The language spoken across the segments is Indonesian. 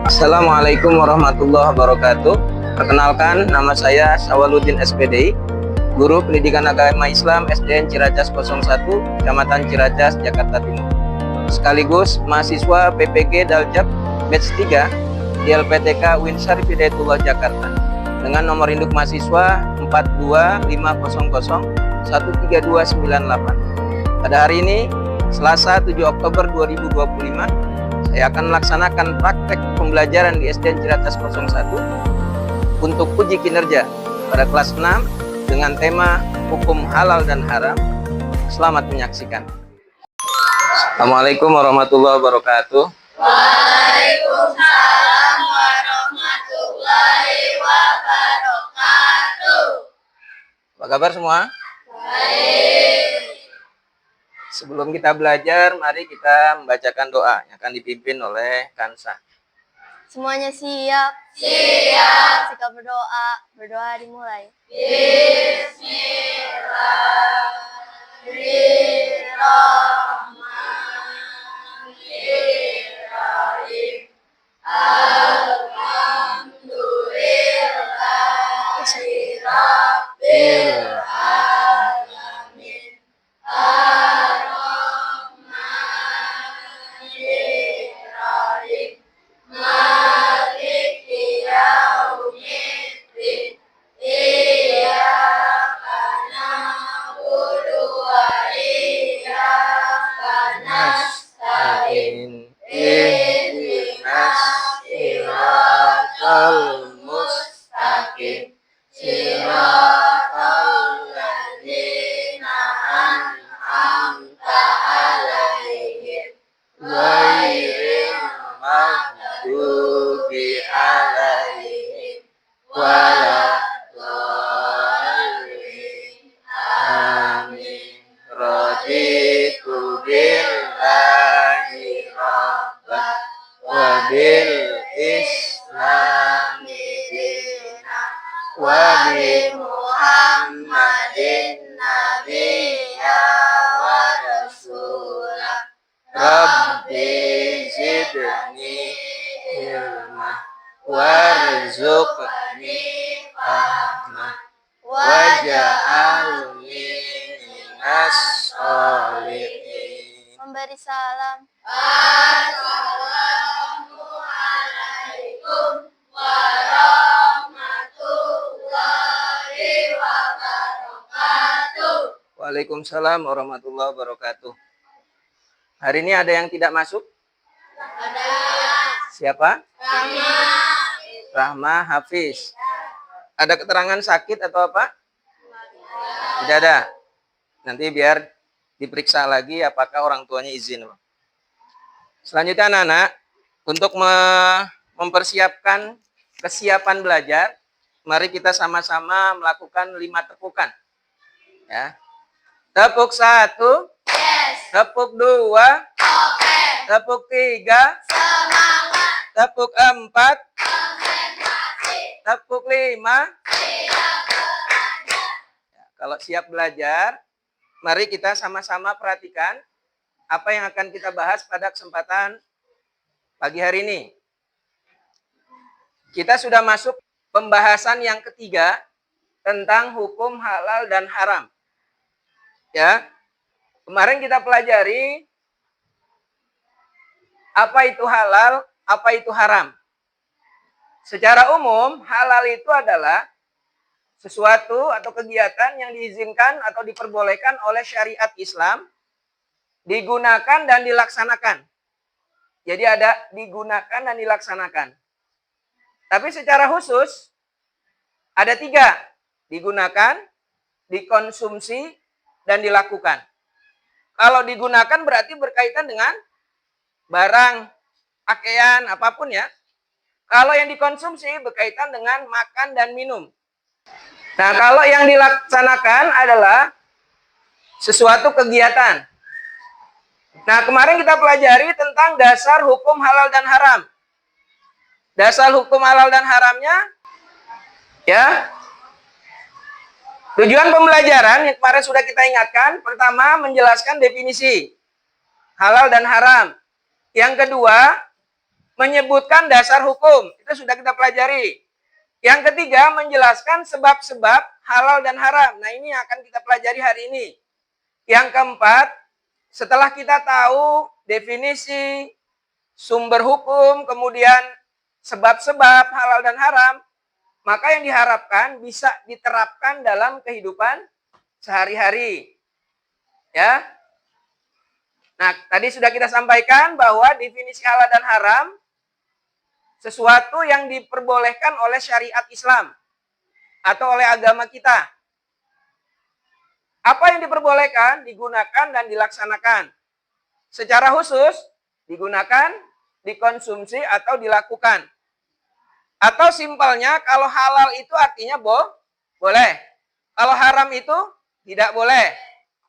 Assalamualaikum warahmatullahi wabarakatuh. Perkenalkan, nama saya Sawaludin SPDI, Guru Pendidikan Agama Islam SDN Ciracas 01, Kecamatan Ciracas, Jakarta Timur. Sekaligus mahasiswa PPG Daljab Batch 3 di LPTK Winsar Hidayatullah Jakarta dengan nomor induk mahasiswa 425013298. Pada hari ini, Selasa 7 Oktober 2025, saya akan melaksanakan praktek pembelajaran di SDN Ciracas 01 untuk uji kinerja pada kelas 6 dengan tema hukum halal dan haram. Selamat menyaksikan. Assalamualaikum warahmatullahi wabarakatuh. Waalaikumsalam warahmatullahi wabarakatuh. Apa kabar semua? Baik. Sebelum kita belajar, mari kita membacakan doa yang akan dipimpin oleh Kansa. Semuanya siap? Siap. Sikap berdoa. Berdoa dimulai. Bismillahirrahmanirrahim. Alhamdulillahirabbil alamin. Ar-Rahmanir-Rahim. Maliki yaumiddin. Iyyaka na'budu wa iyyaka nasta'in. Ihdinas siratal mustaqim. Siratal ladzina an'amta 'alaihim ghairil maghdubi 'alaihim waladdallin. Amin. Raditu billahi rabban wa bil islami dinan wa bi Muhammadin nabiyya wa rasulah. Rabbi zidni ilma warzuqni fahma waj'alni minas sholihin. Memberi salam. Assalamualaikum warahmatullahi wabarakatuh. Waalaikumsalam warahmatullahi wabarakatuh. Hari ini ada yang tidak masuk? Ada. Siapa? Rahma. Rahma Hafiz. Ada keterangan sakit atau apa? Tidak ada. Nanti biar diperiksa lagi apakah orang tuanya izin. Selanjutnya anak-anak, untuk mempersiapkan kesiapan belajar, mari kita sama-sama melakukan 5 tepukan. Ya. Tepuk 1, Yes. tepuk 2, Oke. tepuk 3, Semangat. tepuk 4, Konsentrasi. tepuk 5. Tidak beranjak. Kalau siap belajar, mari kita sama-sama perhatikan apa yang akan kita bahas pada kesempatan pagi hari ini. Kita sudah masuk pembahasan yang ketiga tentang hukum halal dan haram. Ya. Kemarin kita pelajari apa itu halal, apa itu haram. Secara umum, halal itu adalah sesuatu atau kegiatan yang diizinkan atau diperbolehkan oleh syariat Islam, digunakan dan dilaksanakan. Jadi ada digunakan dan dilaksanakan. Tapi secara khusus, ada 3. Digunakan, dikonsumsi, dan dilakukan. Kalau digunakan berarti berkaitan dengan barang, pakaian, apapun ya. Kalau yang dikonsumsi berkaitan dengan makan dan minum. Nah, kalau yang dilaksanakan adalah sesuatu kegiatan. Nah, kemarin kita pelajari tentang dasar hukum halal dan haram. Dasar hukum halal dan haramnya, ya, tujuan pembelajaran yang kemarin sudah kita ingatkan, pertama menjelaskan definisi halal dan haram. Yang kedua, menyebutkan dasar hukum. Itu sudah kita pelajari. Yang ketiga, menjelaskan sebab-sebab halal dan haram. Nah, ini yang akan kita pelajari hari ini. Yang keempat, setelah kita tahu definisi, sumber hukum, kemudian sebab-sebab halal dan haram, maka yang diharapkan bisa diterapkan dalam kehidupan sehari-hari. Ya. Nah, tadi sudah kita sampaikan bahwa definisi halal dan haram sesuatu yang diperbolehkan oleh syariat Islam atau oleh agama kita. Apa yang diperbolehkan, digunakan dan dilaksanakan. Secara khusus, digunakan, dikonsumsi atau dilakukan. Atau simpelnya, kalau halal itu artinya boleh. Kalau haram itu tidak boleh.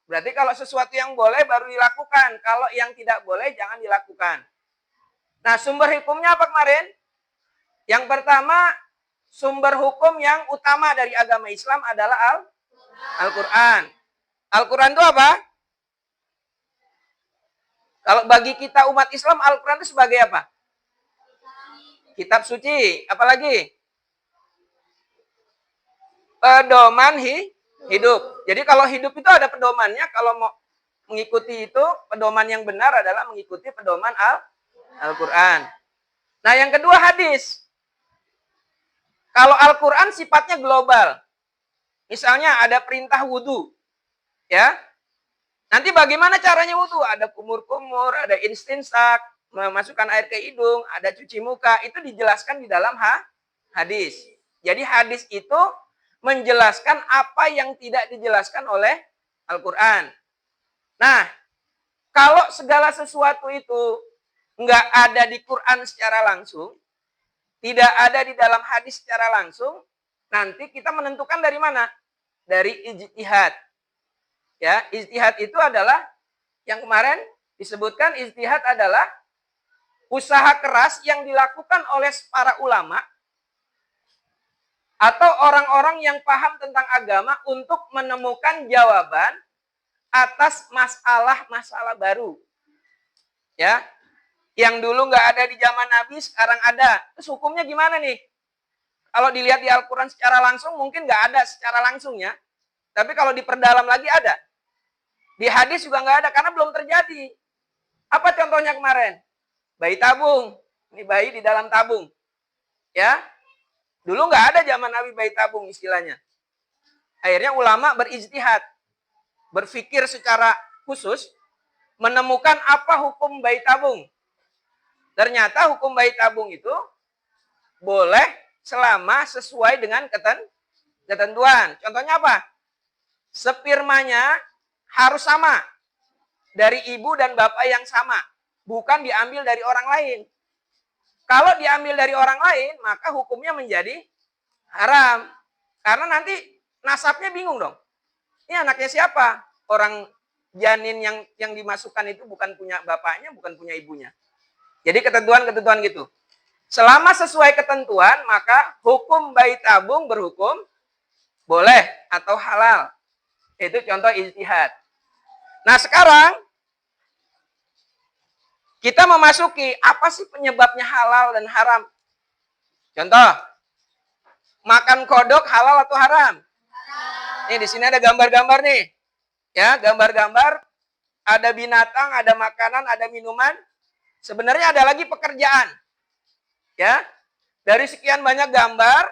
Berarti kalau sesuatu yang boleh baru dilakukan. Kalau yang tidak boleh jangan dilakukan. Nah, sumber hukumnya apa kemarin? Yang pertama, sumber hukum yang utama dari agama Islam adalah Al-Quran. Al-Quran itu apa? Kalau bagi kita umat Islam, Al-Quran itu sebagai apa? Kitab suci. Apalagi? Pedoman hidup. Jadi kalau hidup itu ada pedomannya. Kalau mau mengikuti itu, pedoman yang benar adalah mengikuti pedoman Al-Quran. Nah, yang kedua hadis. Kalau Al-Quran sifatnya global. Misalnya ada perintah wudhu. Ya. Nanti bagaimana caranya wudhu? Ada kumur-kumur, ada istinsak, memasukkan air ke hidung, ada cuci muka. Itu dijelaskan di dalam hadis. Jadi hadis itu menjelaskan apa yang tidak dijelaskan oleh Al-Quran. Nah, kalau segala sesuatu itu nggak ada di Quran secara langsung, tidak ada di dalam hadis secara langsung, nanti kita menentukan dari mana? Dari ijtihad. Ya, ijtihad itu adalah yang kemarin disebutkan, ijtihad adalah usaha keras yang dilakukan oleh para ulama atau orang-orang yang paham tentang agama untuk menemukan jawaban atas masalah-masalah baru. Ya, yang dulu nggak ada di zaman Nabi, sekarang ada. Terus hukumnya gimana nih? Kalau dilihat di Al-Quran secara langsung, mungkin nggak ada secara langsungnya. Tapi kalau diperdalam lagi ada. Di hadis juga nggak ada, karena belum terjadi. Apa contohnya kemarin? Bayi tabung. Ini bayi di dalam tabung. Ya, dulu nggak ada zaman Nabi bayi tabung istilahnya. Akhirnya ulama berijtihad. Berpikir secara khusus, menemukan apa hukum bayi tabung. Ternyata hukum bayi tabung itu boleh selama sesuai dengan ketentuan. Contohnya apa? Spermanya harus sama. Dari ibu dan bapak yang sama. Bukan diambil dari orang lain. Kalau diambil dari orang lain, maka hukumnya menjadi haram. Karena nanti nasabnya bingung dong. Ini anaknya siapa? Orang janin yang dimasukkan itu bukan punya bapaknya, bukan punya ibunya. Jadi ketentuan-ketentuan gitu. Selama sesuai ketentuan, maka hukum bayi tabung berhukum boleh atau halal. Itu contoh ijtihad. Nah, sekarang kita memasuki apa sih penyebabnya halal dan haram. Contoh, makan kodok halal atau haram? Nih, di sini ada gambar-gambar nih. Ya, gambar-gambar, ada binatang, ada makanan, ada minuman. Sebenarnya ada lagi pekerjaan. Ya. Dari sekian banyak gambar,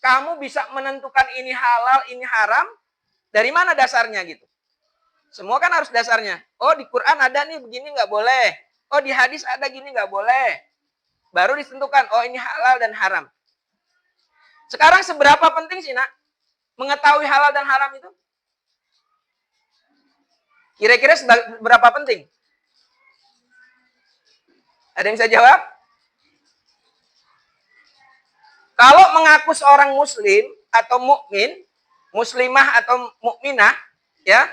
kamu bisa menentukan ini halal, ini haram. Dari mana dasarnya gitu? Semua kan harus dasarnya. Oh, di Quran ada nih begini nggak boleh. Oh, di hadis ada gini nggak boleh. Baru ditentukan, oh ini halal dan haram. Sekarang seberapa penting sih, Nak, mengetahui halal dan haram itu? Kira-kira seberapa penting? Ada yang bisa jawab? Kalau mengaku seorang muslim atau mukmin, muslimah atau mukminah, ya,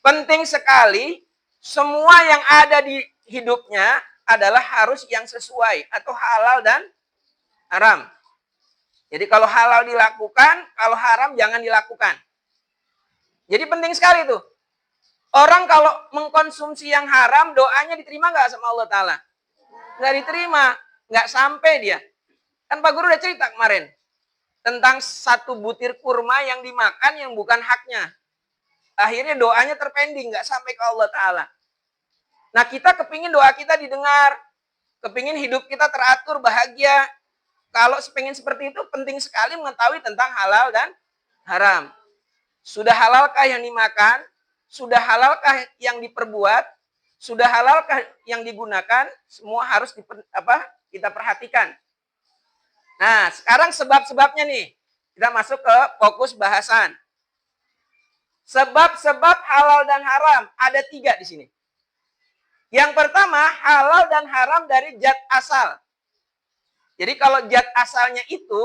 penting sekali semua yang ada di hidupnya adalah harus yang sesuai atau halal dan haram. Jadi kalau halal dilakukan, kalau haram jangan dilakukan. Jadi penting sekali tuh. Orang kalau mengkonsumsi yang haram, doanya diterima nggak sama Allah Ta'ala? Nggak diterima. nggak sampai dia. Kan Pak Guru udah cerita kemarin tentang satu butir kurma yang dimakan yang bukan haknya. Akhirnya doanya terpending, nggak sampai ke Allah Ta'ala. Nah, kita kepingin doa kita didengar, kepingin hidup kita teratur, bahagia. Kalau pengen seperti itu, penting sekali mengetahui tentang halal dan haram. Sudah halalkah yang dimakan? Sudah halalkah yang diperbuat? Sudah halalkah yang digunakan? Semua harus kita perhatikan. Nah, sekarang sebab-sebabnya nih. Kita masuk ke fokus bahasan. Sebab-sebab halal dan haram. Ada 3 di sini. Yang pertama, halal dan haram dari zat asal. Jadi kalau zat asalnya itu,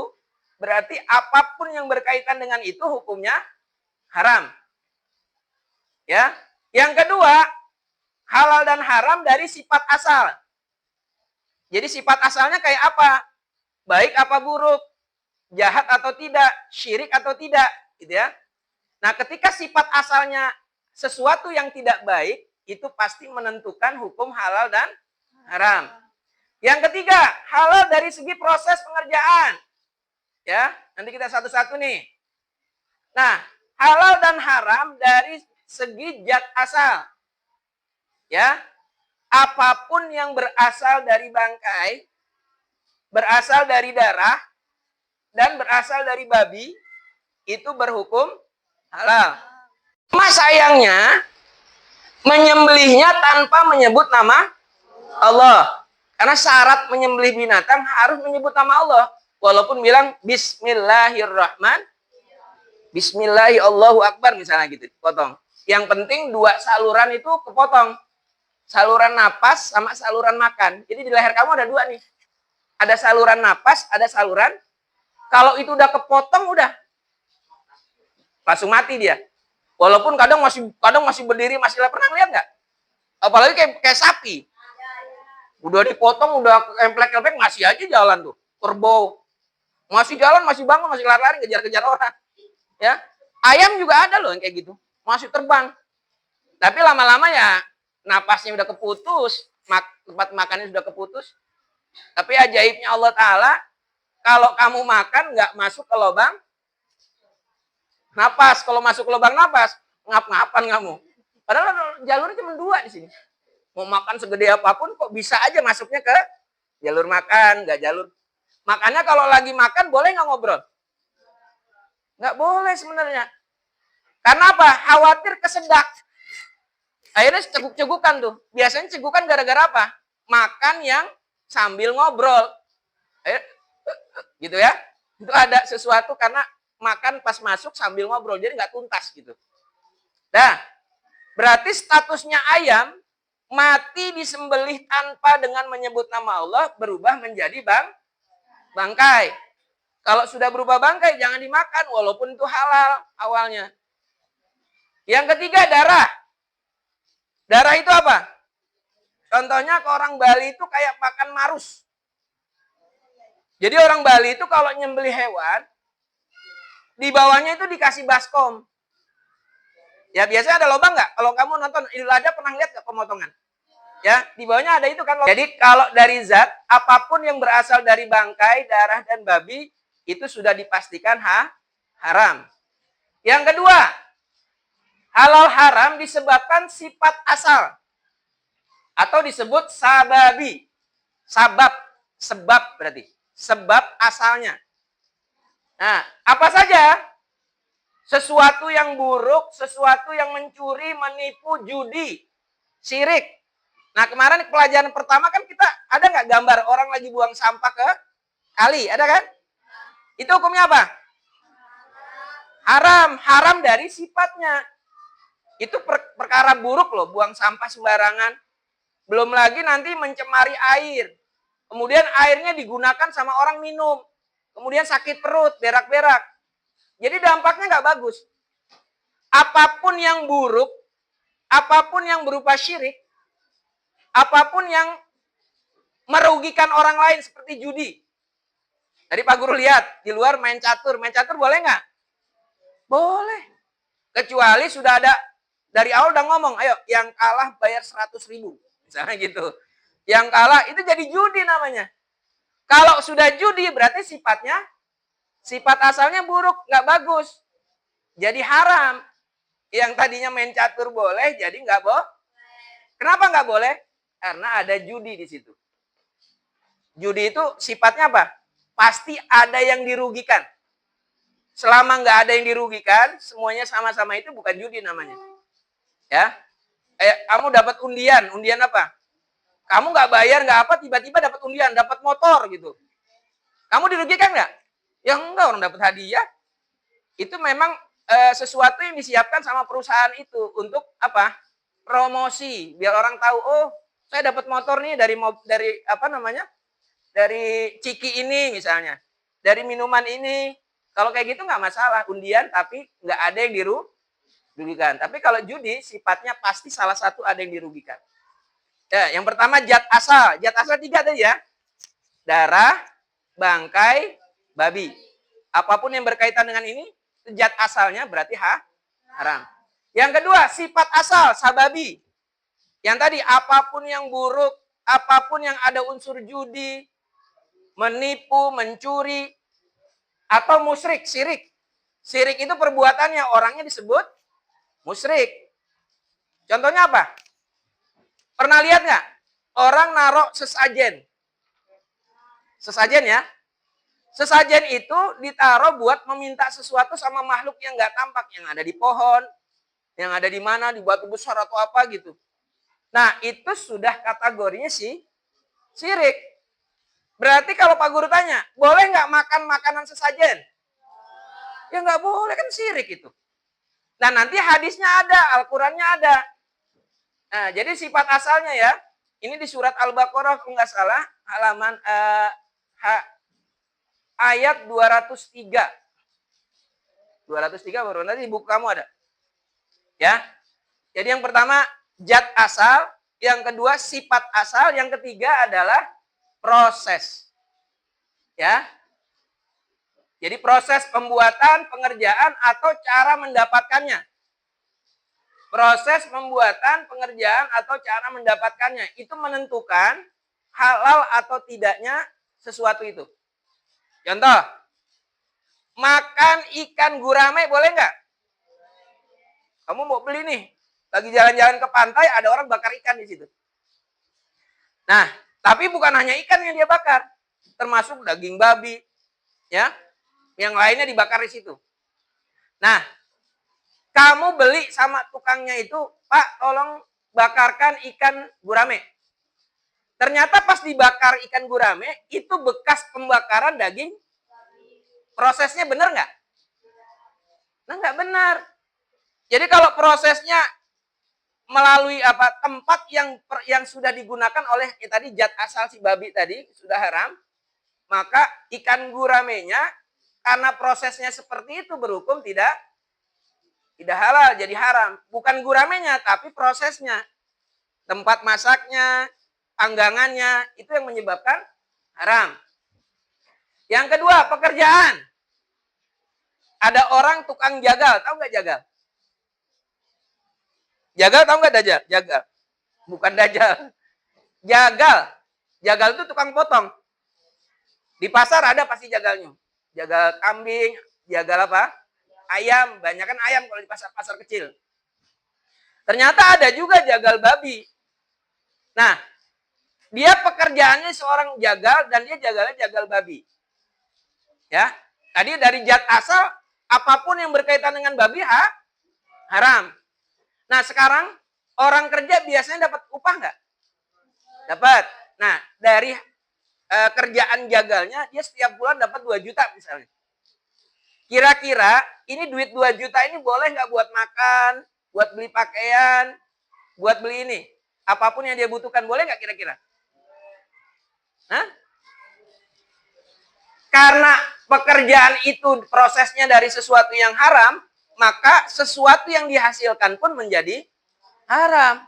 berarti apapun yang berkaitan dengan itu hukumnya haram. Ya. Yang kedua, halal dan haram dari sifat asal. Jadi sifat asalnya kayak apa? Baik apa buruk? Jahat atau tidak? Syirik atau tidak? Gitu ya. Nah, ketika sifat asalnya sesuatu yang tidak baik, itu pasti menentukan hukum halal dan haram. Yang ketiga, halal dari segi proses pengerjaan. Ya, nanti kita satu-satu nih. Nah, halal dan haram dari segi zat asal. Ya. Apapun yang berasal dari bangkai, berasal dari darah, dan berasal dari babi, itu berhukum halal. Cuma sayangnya, menyembelihnya tanpa menyebut nama Allah. Karena syarat menyembelih binatang harus menyebut nama Allah. Walaupun bilang Bismillahirrahmanirrahim. Bismillahi Allahu Akbar misalnya gitu, potong. Yang penting 2 saluran itu kepotong. Saluran napas sama saluran makan. Jadi di leher kamu ada 2 nih. Ada saluran napas, ada saluran. Kalau itu udah kepotong, udah langsung mati dia. Walaupun kadang masih berdiri, masih pernah lihat nggak? Apalagi kayak sapi. Udah dipotong, udah emplek-emplek, masih aja jalan tuh. Kerbau. Masih jalan, masih bangun, masih lari-lari, kejar-kejar orang. Ya. Ayam juga ada loh yang kayak gitu. Masih terbang. Tapi lama-lama ya napasnya udah keputus, tempat makannya sudah keputus. Tapi ajaibnya Allah Ta'ala, kalau kamu makan nggak masuk ke lubang napas. Kalau masuk ke lubang napas, ngap-ngapan kamu. Padahal jalurnya cuma 2 di sini. Mau makan segede apapun kok bisa aja masuknya ke jalur makan, nggak jalur. Makanya kalau lagi makan boleh nggak ngobrol? Nggak boleh sebenarnya. Karena apa? Khawatir kesedak. Akhirnya ceguk-cegukan tuh. Biasanya cegukan gara-gara apa? Makan yang sambil ngobrol. Gitu ya. Itu ada sesuatu karena makan pas masuk sambil ngobrol. Jadi nggak tuntas gitu. Nah, berarti statusnya ayam mati disembelih tanpa dengan menyebut nama Allah berubah menjadi bangkai. Kalau sudah berubah bangkai jangan dimakan walaupun itu halal awalnya. Yang ketiga darah. Darah itu apa? Contohnya ke orang Bali itu kayak makan marus. Jadi orang Bali itu kalau nyembelih hewan, di bawahnya itu dikasih baskom. Ya biasanya ada lubang nggak? Kalau kamu nonton Idul Adha pernah lihat nggak pemotongan? Ya di bawahnya ada itu kan. Jadi kalau dari zat, apapun yang berasal dari bangkai, darah, dan babi, itu sudah dipastikan haram. Yang kedua, halal haram disebabkan sifat asal. Atau disebut sababi. Sebab berarti. Sebab asalnya. Nah, apa saja? Sesuatu yang buruk, sesuatu yang mencuri, menipu, judi, syirik. Nah, kemarin pelajaran pertama kan kita ada nggak gambar orang lagi buang sampah ke kali? Ada kan? Itu hukumnya apa? Haram. Haram dari sifatnya. Itu perkara buruk loh, buang sampah sembarangan. Belum lagi nanti mencemari air. Kemudian airnya digunakan sama orang minum. Kemudian sakit perut, berak-berak. Jadi dampaknya nggak bagus. Apapun yang buruk, apapun yang berupa syirik, apapun yang merugikan orang lain seperti judi. Tadi Pak Guru lihat, di luar main catur. Main catur boleh nggak? Boleh. Kecuali sudah ada, dari awal udah ngomong, ayo yang kalah bayar 100.000. Misalnya gitu. Yang kalah itu jadi judi namanya. Kalau sudah judi berarti sifat asalnya buruk, nggak bagus. Jadi haram. Yang tadinya main catur boleh, jadi nggak boleh. Kenapa nggak boleh? Karena ada judi di situ. Judi itu sifatnya apa? Pasti ada yang dirugikan. Selama nggak ada yang dirugikan, semuanya sama-sama itu bukan judi namanya. Ya, kamu dapat undian, undian apa? Kamu nggak bayar, nggak apa, tiba-tiba dapat undian, dapat motor gitu. Kamu dirugikan nggak? Ya enggak, orang dapat hadiah. Itu memang sesuatu yang disiapkan sama perusahaan itu untuk apa? Promosi, biar orang tahu, oh saya dapat motor nih dari apa namanya? Dari ciki ini misalnya, dari minuman ini. Kalau kayak gitu nggak masalah, undian tapi nggak ada yang dirugikan. Tapi kalau judi sifatnya pasti salah satu ada yang dirugikan. Ya, yang pertama zat asal. Zat asal 3 tadi ya. Darah, bangkai, babi. Apapun yang berkaitan dengan ini, zat asalnya berarti haram. Yang kedua, sifat asal, sababi. Yang tadi, apapun yang buruk, apapun yang ada unsur judi, menipu, mencuri, atau musyrik, syirik. Syirik itu perbuatannya, orangnya disebut musyrik. Contohnya apa? Pernah lihat nggak? Orang naruh sesajen. Sesajen ya. Sesajen itu ditaruh buat meminta sesuatu sama makhluk yang nggak tampak. Yang ada di pohon, yang ada di mana, di batu besar atau apa gitu. Nah, itu sudah kategorinya syirik. Berarti kalau Pak Guru tanya, boleh nggak makan makanan sesajen? Ya nggak boleh, kan syirik itu. Nah, nanti hadisnya ada, Al-Qurannya ada. Nah, jadi sifat asalnya ya, ini di surat Al-Baqarah kalau nggak salah, halaman ayat 203. 203 baru nanti di buku kamu ada. Ya. Jadi yang pertama zat asal, yang kedua sifat asal, yang ketiga adalah proses. Ya. Jadi proses pembuatan, pengerjaan atau cara mendapatkannya. Proses pembuatan, pengerjaan atau cara mendapatkannya itu menentukan halal atau tidaknya sesuatu itu. Contoh, makan ikan gurame boleh nggak? Kamu mau beli nih, lagi jalan-jalan ke pantai, ada orang bakar ikan di situ. Nah, tapi bukan hanya ikan yang dia bakar, termasuk daging babi, ya, yang lainnya dibakar di situ. Nah, kamu beli sama tukangnya itu, Pak, tolong bakarkan ikan gurame. Ternyata pas dibakar ikan gurame, itu bekas pembakaran daging. Prosesnya benar nggak? Nah, nggak benar. Jadi kalau prosesnya melalui apa tempat yang sudah digunakan oleh tadi zat asal si babi tadi sudah haram, maka ikan guramenya karena prosesnya seperti itu berhukum tidak halal, jadi haram. Bukan guramenya, tapi prosesnya, tempat masaknya, panggangannya itu yang menyebabkan haram. Yang kedua, pekerjaan. Ada orang tukang jagal, tahu nggak jagal? Jagal tahu nggak dajal? Jagal. Bukan dajal. Jagal. Jagal itu tukang potong. Di pasar ada pasti jagalnya. Jagal kambing, jagal apa? Ayam. Banyak kan ayam kalau di pasar-pasar kecil. Ternyata ada juga jagal babi. Nah, dia pekerjaannya seorang jagal dan dia jagalnya jagal babi. Ya. Tadi dari zat asal, apapun yang berkaitan dengan babi haram. Nah, sekarang orang kerja biasanya dapat upah nggak? Dapat. Nah, dari kerjaan jagalnya, dia setiap bulan dapat 2 juta misalnya. Kira-kira ini duit 2 juta ini boleh nggak buat makan, buat beli pakaian, buat beli ini? Apapun yang dia butuhkan, boleh nggak kira-kira? Hah? Karena pekerjaan itu prosesnya dari sesuatu yang haram, maka sesuatu yang dihasilkan pun menjadi haram.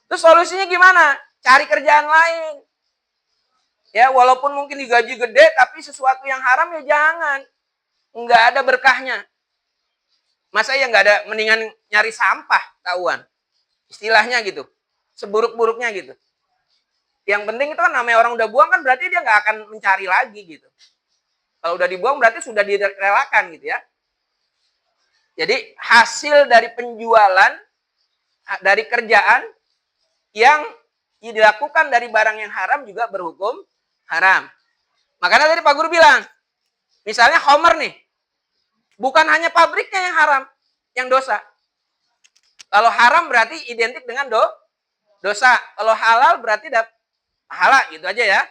Terus solusinya gimana? Cari kerjaan lain. Ya, walaupun mungkin digaji gede, tapi sesuatu yang haram ya jangan. Nggak ada berkahnya. Masa ya nggak ada, mendingan nyari sampah, tahuan. Istilahnya gitu. Seburuk-buruknya gitu. Yang penting itu kan namanya orang udah buang kan berarti dia nggak akan mencari lagi gitu. Kalau udah dibuang berarti sudah direlakan gitu ya. Jadi hasil dari penjualan, dari kerjaan yang dilakukan dari barang yang haram juga berhukum haram. Makanya tadi Pak Guru bilang, misalnya Homer nih, bukan hanya pabriknya yang haram, yang dosa. Kalau haram berarti identik dengan dosa. Kalau halal berarti pahala gitu aja ya.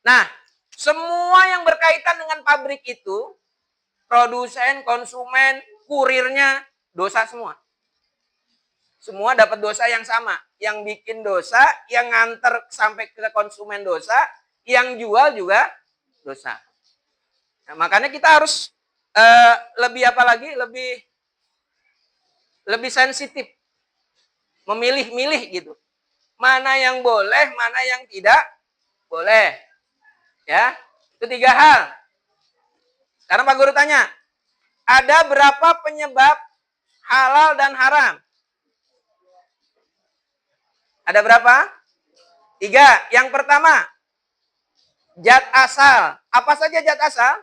Nah, semua yang berkaitan dengan pabrik itu, produsen, konsumen, kurirnya, dosa semua. Semua dapat dosa yang sama. Yang bikin dosa, yang nganter sampai ke konsumen dosa, yang jual juga dosa. Nah, makanya kita harus lebih apa lagi? Lebih sensitif. Memilih-milih gitu. Mana yang boleh, mana yang tidak boleh. Ya, itu 3 hal. Sekarang Pak Guru tanya, ada berapa penyebab halal dan haram? Ada berapa? 3. Yang pertama, zat asal. Apa saja zat asal?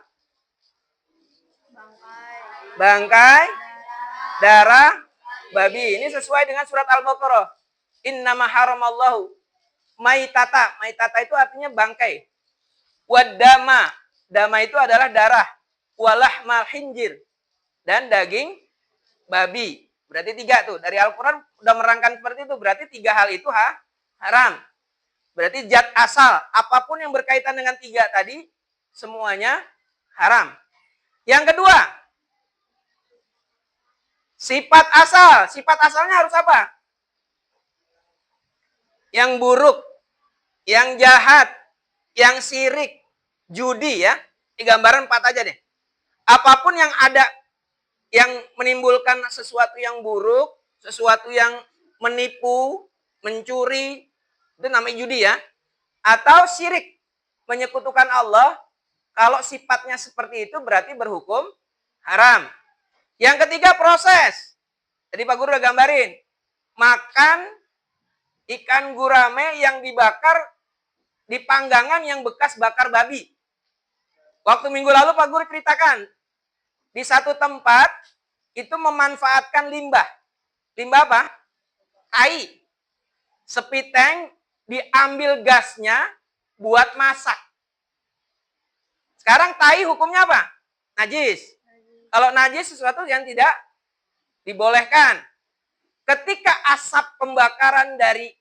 Bangkai, darah, babi. Ini sesuai dengan surat Al-Baqarah. Innama haramallahu maitata. Maitata itu artinya bangkai. Wadama. Dama itu adalah darah. Walahmal khinjir. Dan daging babi. Berarti 3 tuh. Dari Al-Quran udah merangkan seperti itu. Berarti 3 hal itu haram. Berarti zat asal. Apapun yang berkaitan dengan 3 tadi. Semuanya haram. Yang kedua. Sifat asal. Sifat asalnya harus apa? Yang buruk. Yang jahat. Yang sirik. Judi ya. Ini gambaran 4 aja deh. Apapun yang ada yang menimbulkan sesuatu yang buruk, sesuatu yang menipu, mencuri, itu namanya judi ya. Atau syirik, menyekutukan Allah, kalau sifatnya seperti itu berarti berhukum haram. Yang ketiga proses. Tadi Pak Guru udah gambarin. Makan ikan gurame yang dibakar di panggangan yang bekas bakar babi. Waktu minggu lalu Pak Guru ceritakan, di satu tempat itu memanfaatkan limbah. Limbah apa? Tai. Sepiteng diambil gasnya buat masak. Sekarang tai hukumnya apa? Najis. Kalau najis sesuatu yang tidak dibolehkan. Ketika asap pembakaran dari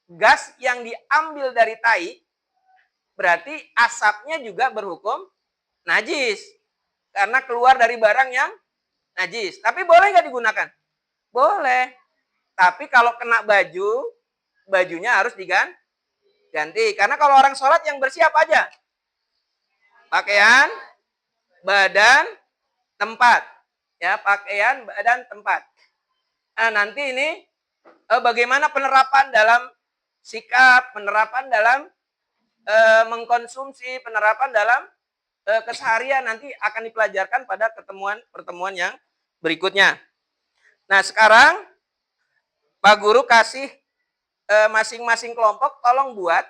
gas yang diambil dari tai, berarti asapnya juga berhukum najis. Karena keluar dari barang yang najis. Tapi boleh nggak digunakan? Boleh. Tapi kalau kena baju, bajunya harus diganti. Karena kalau orang sholat yang bersih apa aja? Pakaian, badan, tempat. Ya, pakaian, badan, tempat. Nah, nanti ini bagaimana penerapan dalam sikap, penerapan dalam mengkonsumsi, penerapan dalam keseharian nanti akan dipelajarkan pada pertemuan yang berikutnya. Nah, sekarang Pak Guru kasih masing-masing kelompok tolong buat.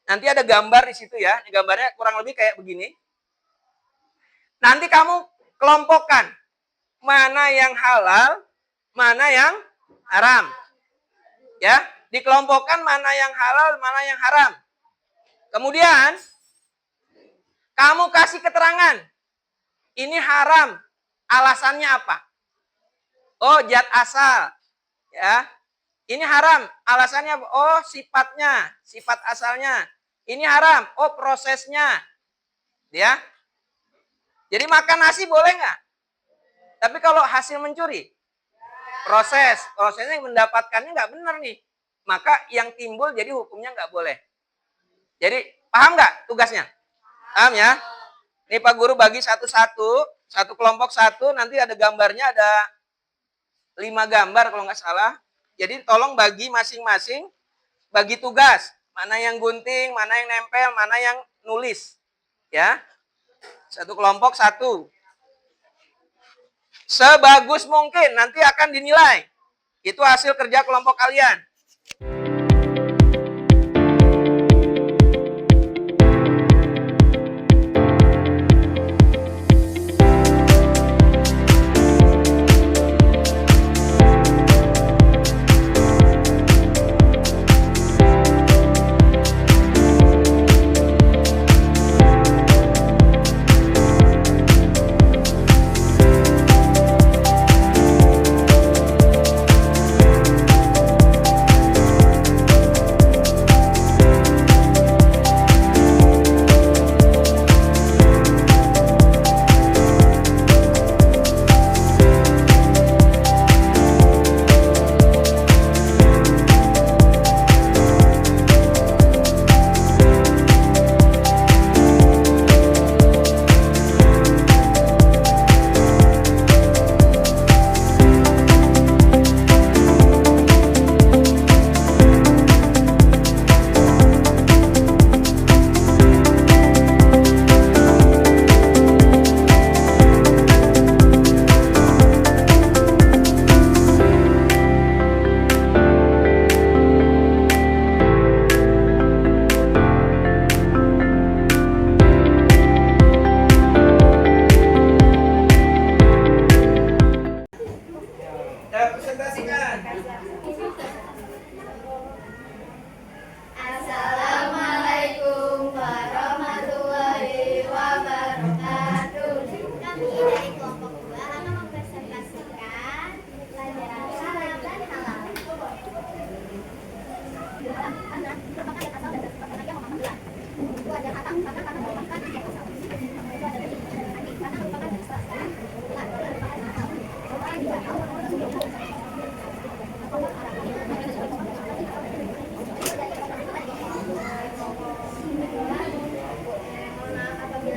Nanti ada gambar di situ ya. Gambarnya kurang lebih kayak begini. Nanti kamu kelompokkan mana yang halal, mana yang haram. Ya, dikelompokkan mana yang halal, mana yang haram. Kemudian kamu kasih keterangan. Ini haram. Alasannya apa? Oh, zat asal. Ya. Ini haram. Alasannya apa? Oh, sifatnya, sifat asalnya. Ini haram. Oh, prosesnya. Ya. Jadi makan nasi boleh nggak? Tapi kalau hasil mencuri, prosesnya yang mendapatkannya nggak benar nih. Maka yang timbul jadi hukumnya nggak boleh. Jadi paham nggak tugasnya? Paham ya? Ini Pak Guru bagi satu-satu, satu kelompok satu, nanti ada gambarnya, ada 5 gambar kalau nggak salah. Jadi tolong bagi masing-masing, bagi tugas. Mana yang gunting, mana yang nempel, mana yang nulis. Ya, satu kelompok satu. Sebagus mungkin nanti akan dinilai. Itu hasil kerja kelompok kalian.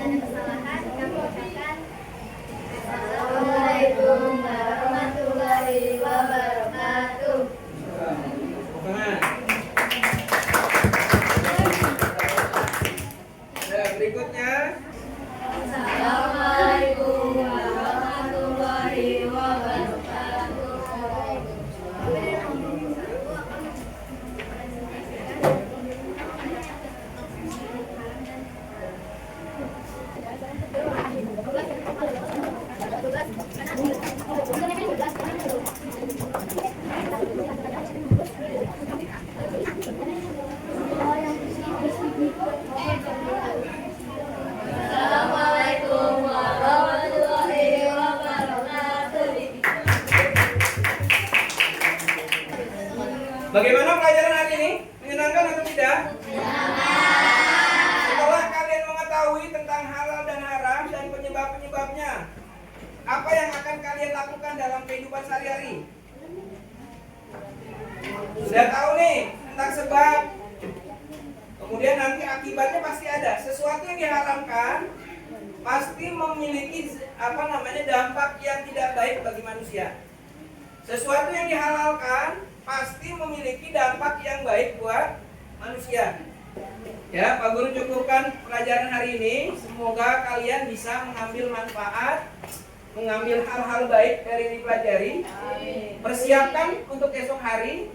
ada kesalahan, kami ucapkan Assalamualaikum warahmatullahi wabarakatuh. Nah, berikutnya. Assalamualaikum warahmatullahi wabarakatuh. Assalamualaikum warahmatullahi wabarakatuh. Bagaimana pelajaran hari ini? Menyenangkan atau tidak? Setelah kalian mengetahui tentang halal dan haram dan penyebab-penyebabnya, apa yang akan kalian lakukan dalam kehidupan sehari-hari? Sudah tahu nih tentang sebab, kemudian nanti akibatnya pasti ada. Sesuatu yang diharamkan pasti memiliki dampak yang tidak baik bagi manusia. Sesuatu yang dihalalkan pasti memiliki dampak yang baik buat manusia. Ya, Pak Guru cukupkan pelajaran hari ini. Semoga kalian bisa mengambil manfaat, mengambil hal-hal baik dari yang dipelajari. Persiapkan untuk esok hari.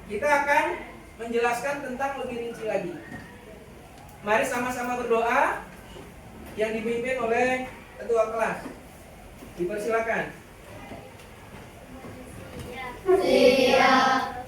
Kita akan menjelaskan tentang lebih rinci lagi. Mari sama-sama berdoa yang dipimpin oleh ketua kelas. Dipersilakan. Siap.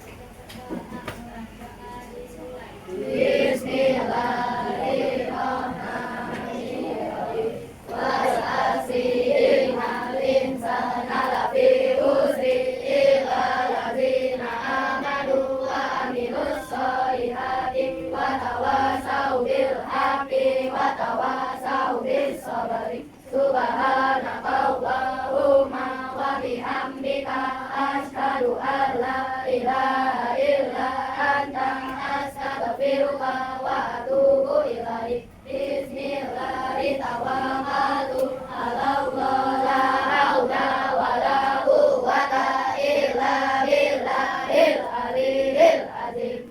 Bismillahirrahmanirrahim. Was'asihim halim sanala fi usri illa lazina amanu wa aminus solihati wa tawasau bil haqqi wa tawasau bis sabri. Subhanakallahumma wa bihamdika asyhadu an la ilaha illa anta astaghfiruka wa atubu ilaik. Bismillahirrahmanirrahim. Allah la haula wa la quwwata illa billahil aliyyil azim.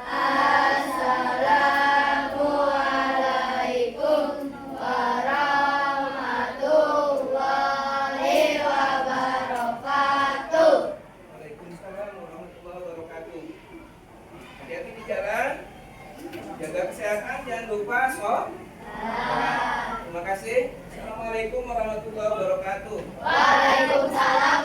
Assalamualaikum warahmatullahi wabarakatuh. Waalaikumsalam warahmatullahi wabarakatuh. Hati-hati di jalan, jaga kesehatan, jangan lupa sholat. Terima kasih. Assalamualaikum warahmatullahi wabarakatuh. Waalaikumsalam